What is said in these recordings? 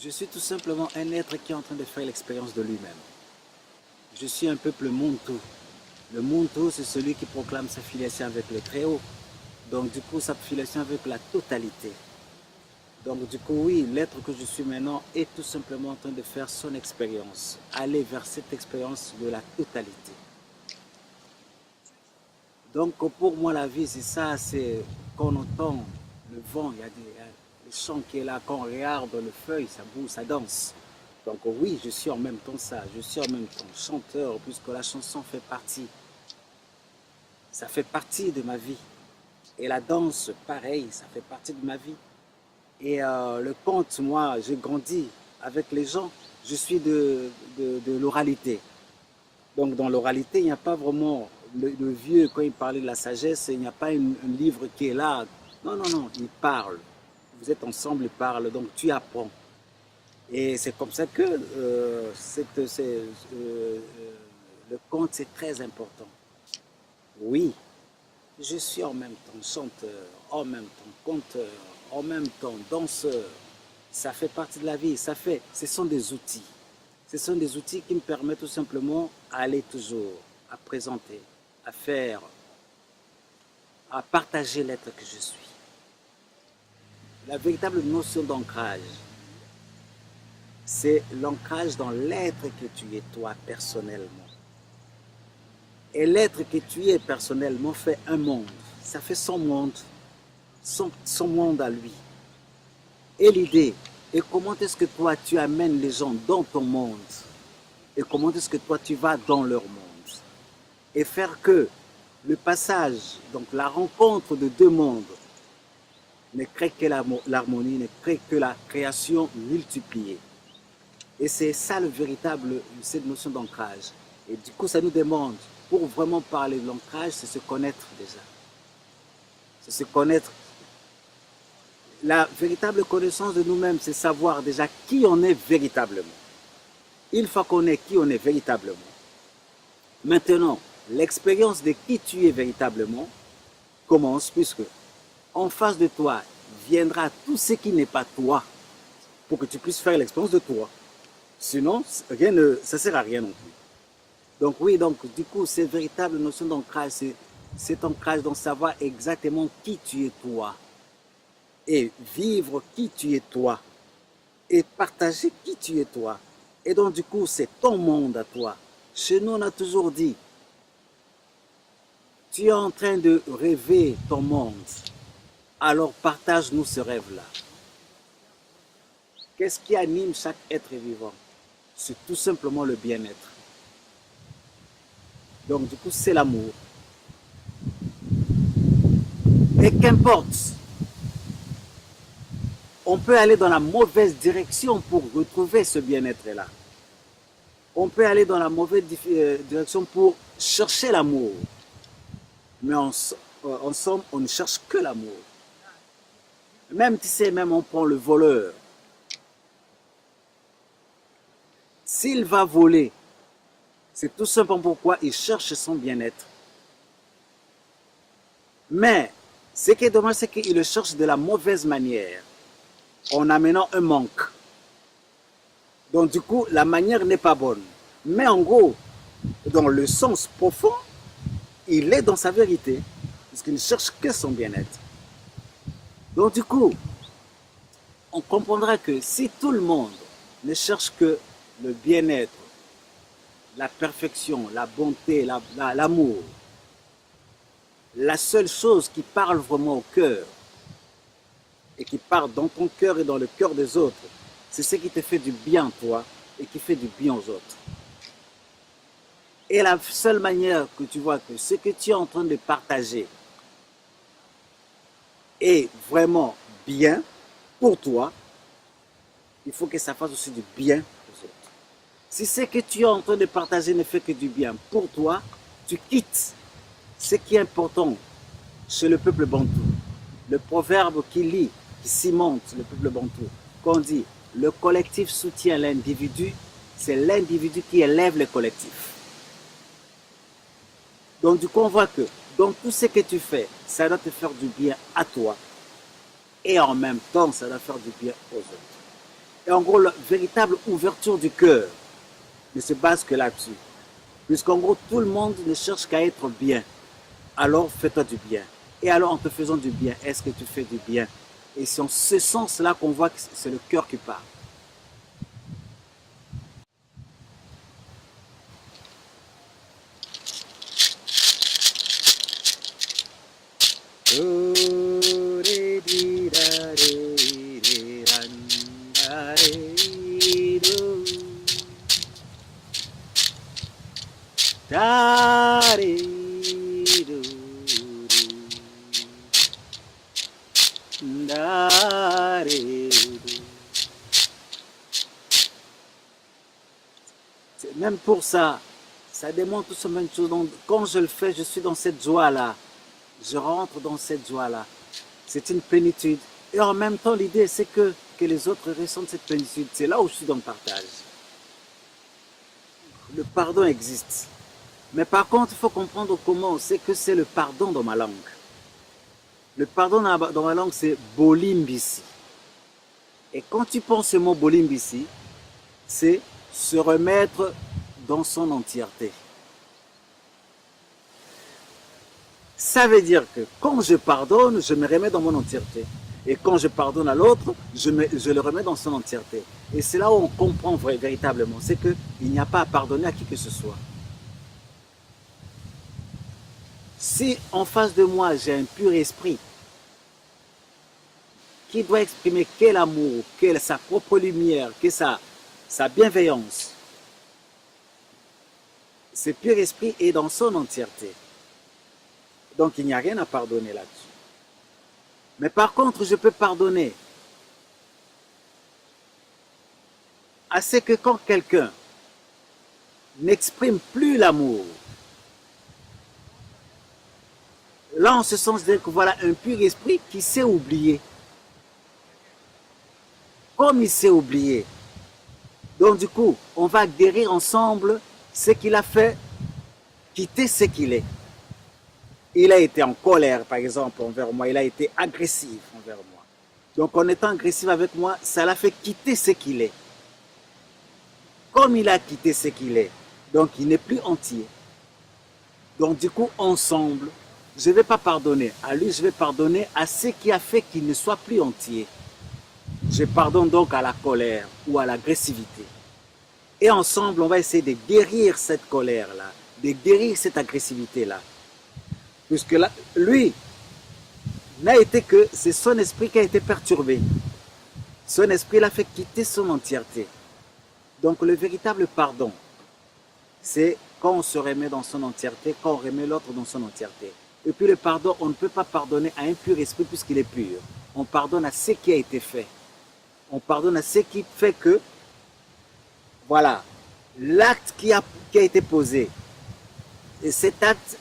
Je suis tout simplement un être qui est en train de faire l'expérience de lui-même. Je suis un peuple Muntu. Le Muntu, c'est celui qui proclame sa filiation avec le Très-Haut. Donc du coup, sa filiation avec la totalité. Donc du coup, oui, l'être que je suis maintenant est tout simplement en train de faire son expérience. Aller vers cette expérience de la totalité. Donc pour moi, la vie, c'est ça, c'est qu'on entend le vent, il y a des chants qui est là, quand on regarde le feuille, ça bouge, ça danse. Donc oui, je suis en même temps ça, je suis en même temps chanteur, puisque la chanson fait partie, ça fait partie de ma vie. Et la danse, pareil, ça fait partie de ma vie. Et le conte, moi, j'ai grandi avec les gens, je suis de l'oralité. Donc dans l'oralité, il n'y a pas vraiment le vieux, quand il parlait de la sagesse, il n'y a pas un livre qui est là. Non, non, non, il parle. Vous êtes ensemble, il parle, donc tu apprends. Et c'est comme ça que le conte, c'est très important. Oui, je suis en même temps chanteur, en même temps conteur, en même temps danseur. Ça fait partie de la vie, ce sont des outils. Ce sont des outils qui me permettent tout simplement d'aller toujours, à présenter, à faire, à partager l'être que je suis. La véritable notion d'ancrage, c'est l'ancrage dans l'être que tu es toi personnellement. Et l'être que tu es personnellement fait un monde. Ça fait son monde, son monde à lui. Et l'idée, et comment est-ce que toi tu amènes les gens dans ton monde? Et comment est-ce que toi tu vas dans leur monde? Et faire que le passage, donc la rencontre de deux mondes, ne crée que l'harmonie, ne crée que la création multipliée. Et c'est ça le véritable, cette notion d'ancrage. Et du coup, ça nous demande, pour vraiment parler de l'ancrage, c'est se connaître déjà. C'est se connaître. La véritable connaissance de nous-mêmes, c'est savoir déjà qui on est véritablement. Une fois qu'on est qui on est véritablement, maintenant, l'expérience de qui tu es véritablement commence, puisque en face de toi viendra tout ce qui n'est pas toi, pour que tu puisses faire l'expérience de toi. Sinon, ça ne sert à rien non plus. Donc oui, donc du coup, cette véritable notion d'ancrage, c'est cet ancrage dans savoir exactement qui tu es toi. Et vivre qui tu es toi. Et partager qui tu es toi. Et donc du coup, c'est ton monde à toi. Chez nous, on a toujours dit, tu es en train de rêver ton monde. Alors partage-nous ce rêve-là. Qu'est-ce qui anime chaque être vivant? C'est tout simplement le bien-être. Donc du coup, c'est l'amour. Et qu'importe, on peut aller dans la mauvaise direction pour retrouver ce bien-être-là. On peut aller dans la mauvaise direction pour chercher l'amour. Mais en somme, on ne cherche que l'amour. Même, tu sais, même on prend le voleur. S'il va voler, c'est tout simplement pourquoi il cherche son bien-être. Mais, ce qui est dommage, c'est qu'il le cherche de la mauvaise manière, en amenant un manque. Donc du coup, la manière n'est pas bonne. Mais en gros, dans le sens profond, il est dans sa vérité, puisqu'il ne cherche que son bien-être. Donc du coup, on comprendra que si tout le monde ne cherche que le bien-être, la perfection, la bonté, l'amour, la seule chose qui parle vraiment au cœur, et qui parle dans ton cœur et dans le cœur des autres, c'est ce qui te fait du bien, toi, et qui fait du bien aux autres. Et la seule manière que tu vois que ce que tu es en train de partager est vraiment bien pour toi, il faut que ça fasse aussi du bien aux autres. Si ce que tu es en train de partager ne fait que du bien pour toi, tu quittes ce qui est important chez le peuple bantou. Le proverbe qui lie, qui cimente le peuple bantou, qu'on dit, le collectif soutient l'individu, c'est l'individu qui élève le collectif. Donc du coup, on voit que dans tout ce que tu fais, ça doit te faire du bien à toi. Et en même temps, ça doit faire du bien aux autres. Et en gros, la véritable ouverture du cœur ne se base que là-dessus. Puisqu'en gros, tout le monde ne cherche qu'à être bien. Alors fais-toi du bien. Et alors en te faisant du bien, est-ce que tu fais du bien? Et c'est en ce sens-là qu'on voit que c'est le cœur qui parle. Même pour ça, ça démontre tout simplement une chose. Donc, quand je le fais, je suis dans cette joie-là. Je rentre dans cette joie-là. C'est une plénitude. Et en même temps, l'idée, c'est que les autres ressentent cette plénitude. C'est là où je suis dans le partage. Le pardon existe. Mais par contre, il faut comprendre comment c'est que c'est le pardon dans ma langue. Le pardon dans ma langue, c'est bolimbisi. Et quand tu penses ce mot bolimbisi, c'est se remettre dans son entièreté. Ça veut dire que quand je pardonne, je me remets dans mon entièreté. Et quand je pardonne à l'autre, je le remets dans son entièreté. Et c'est là où on comprend véritablement, c'est qu'il n'y a pas à pardonner à qui que ce soit. Si en face de moi, j'ai un pur esprit qui doit exprimer quel amour, quelle sa propre lumière, quelle sa bienveillance, ce pur esprit est dans son entièreté. Donc il n'y a rien à pardonner là-dessus. Mais par contre, je peux pardonner à ce que quand quelqu'un n'exprime plus l'amour, là, en ce sens, dire que voilà un pur esprit qui sait oublier. Comme il sait oublier. Donc du coup, on va guérir ensemble ce qu'il a fait, quitter ce qu'il est. Il a été en colère, par exemple, envers moi. Il a été agressif envers moi. Donc en étant agressif avec moi, ça l'a fait quitter ce qu'il est. Comme il a quitté ce qu'il est, donc il n'est plus entier. Donc du coup, ensemble, je ne vais pas pardonner à lui, je vais pardonner à ce qui a fait qu'il ne soit plus entier. Je pardonne donc à la colère ou à l'agressivité. Et ensemble, on va essayer de guérir cette colère-là, de guérir cette agressivité-là. Puisque là, lui n'a été que, c'est son esprit qui a été perturbé. Son esprit l'a fait quitter son entièreté. Donc le véritable pardon, c'est quand on se remet dans son entièreté, quand on remet l'autre dans son entièreté. Et puis le pardon, on ne peut pas pardonner à un pur esprit puisqu'il est pur. On pardonne à ce qui a été fait. On pardonne à ce qui fait que, voilà, l'acte qui a été posé, et cet acte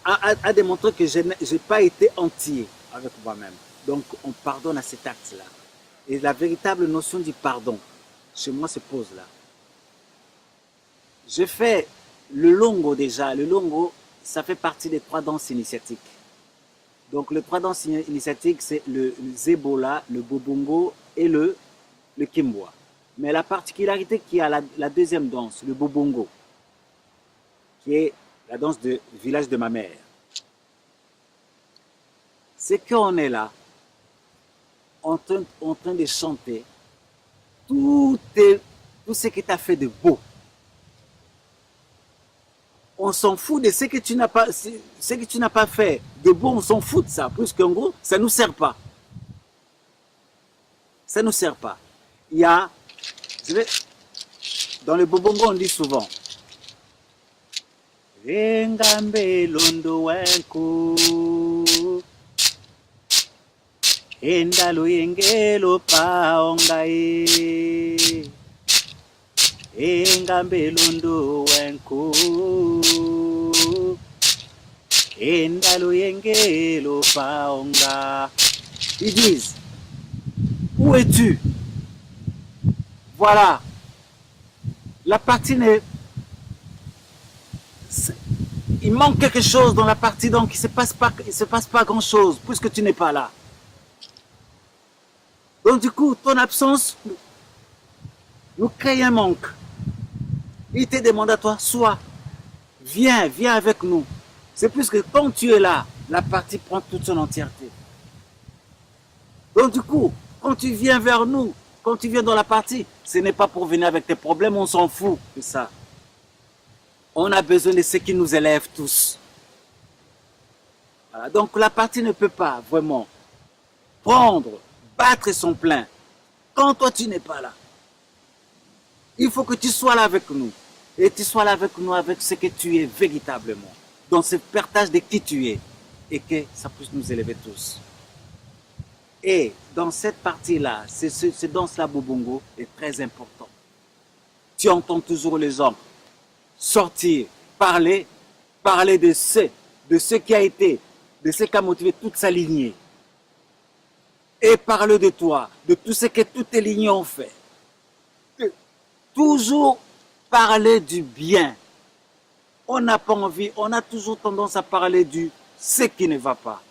a démontré que je n'ai pas été entier avec moi-même. Donc on pardonne à cet acte-là. Et la véritable notion du pardon, chez moi, se pose là. Je fais le longo déjà. Le longo, ça fait partie des 3 danses initiatiques. Donc les 3 danses initiatiques, c'est le zebola, le bobongo et le kimboa. Mais la particularité qu'il y a la deuxième danse, le bobongo, qui est la danse du village de ma mère, c'est qu'on est là, en train de chanter tout ce qui t'a fait de beau. On s'en fout de ce que tu n'as pas fait de beau, on s'en fout de ça, puisqu'en gros, ça ne nous sert pas. Ça ne nous sert pas. Il y a, dans le bobongo, on dit souvent, Engambe londo wenku Endalo yengelo paongai Engambe londo wenku Endalo yengelo paonga. Ils disent, où es-tu? Voilà. La partie n'est... Il manque quelque chose dans la partie, donc il ne se passe pas grand-chose, puisque tu n'es pas là. Donc du coup, ton absence nous créent un manque. Il te demande à toi, viens avec nous. C'est plus que quand tu es là, la partie prend toute son entièreté. Donc du coup, quand tu viens vers nous, quand tu viens dans la partie, ce n'est pas pour venir avec tes problèmes, on s'en fout de ça. On a besoin de ce qui nous élève tous. Voilà. Donc la partie ne peut pas vraiment prendre, battre son plein quand toi tu n'es pas là. Il faut que tu sois là avec nous. Et tu sois là avec nous avec ce que tu es véritablement. Dans ce partage de qui tu es. Et que ça puisse nous élever tous. Et dans cette partie-là, ce danse-là, Bobongo, est très important. Tu entends toujours les hommes sortir, parler de ce qui a été, de ce qui a motivé toute sa lignée. Et parler de toi, de tout ce que toutes tes lignées ont fait. Toujours parler du bien. On n'a pas envie, on a toujours tendance à parler du ce qui ne va pas.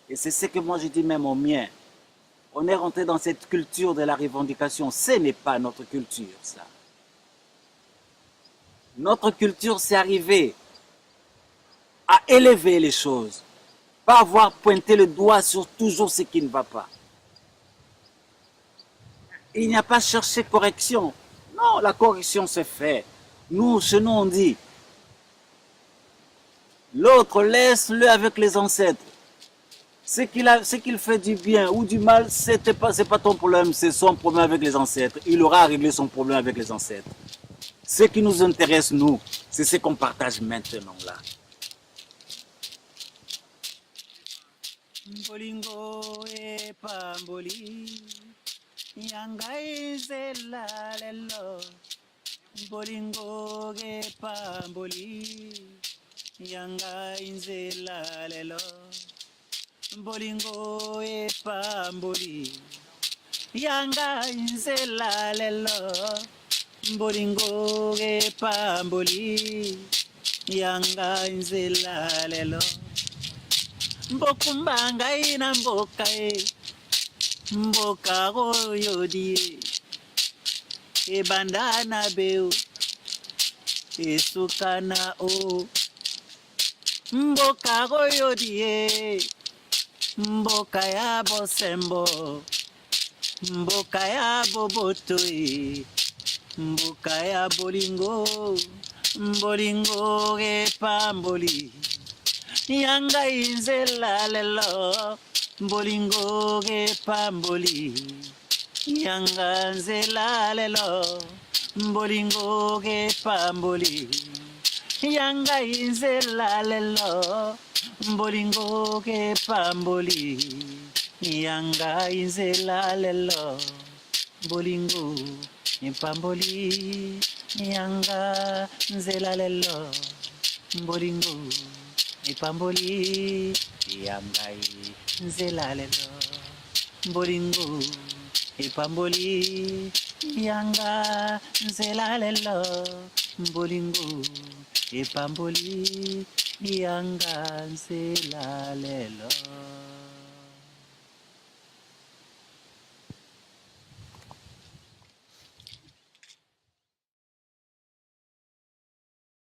Et c'est ce que moi je dis même aux miens. On est rentré dans cette culture de la revendication. Ce n'est pas notre culture, ça. Notre culture, c'est arriver à élever les choses. Pas avoir pointé le doigt sur toujours ce qui ne va pas. Il n'y a pas cherché correction. Non, la correction se fait. Nous, chez nous, on dit, l'autre, laisse-le avec les ancêtres. Ce qu'il fait du bien ou du mal, c'est pas ton problème, c'est son problème avec les ancêtres. Il aura réglé son problème avec les ancêtres. Ce qui nous intéresse, nous, c'est ce qu'on partage maintenant là. Bolingo e pamboli, yangai zelalelo. Bolingo e pamboli, yangai zelalelo. Bolingo e pamboli, yangai zelalelo. Bolingo e pamboli, yangai zelalelo. Mbokumbanga ina mboka mboka goyodi bandana beu sukana o mboka goyodi mboka ya bosembo mboka ya boboto mboka ya bolingo bolingo pamboli yanga inzela lelo bolingo pamboli yanga nzela lelo bolingo pamboli yanga inzela lelo bolingo pamboli yanga inzela lelo bolingo pamboli yanga nzela lelo bolingo pamboli yangai nzela lelo bolingo pamboli yanga nzela lelo bolingo pamboli yanga nzela lelo.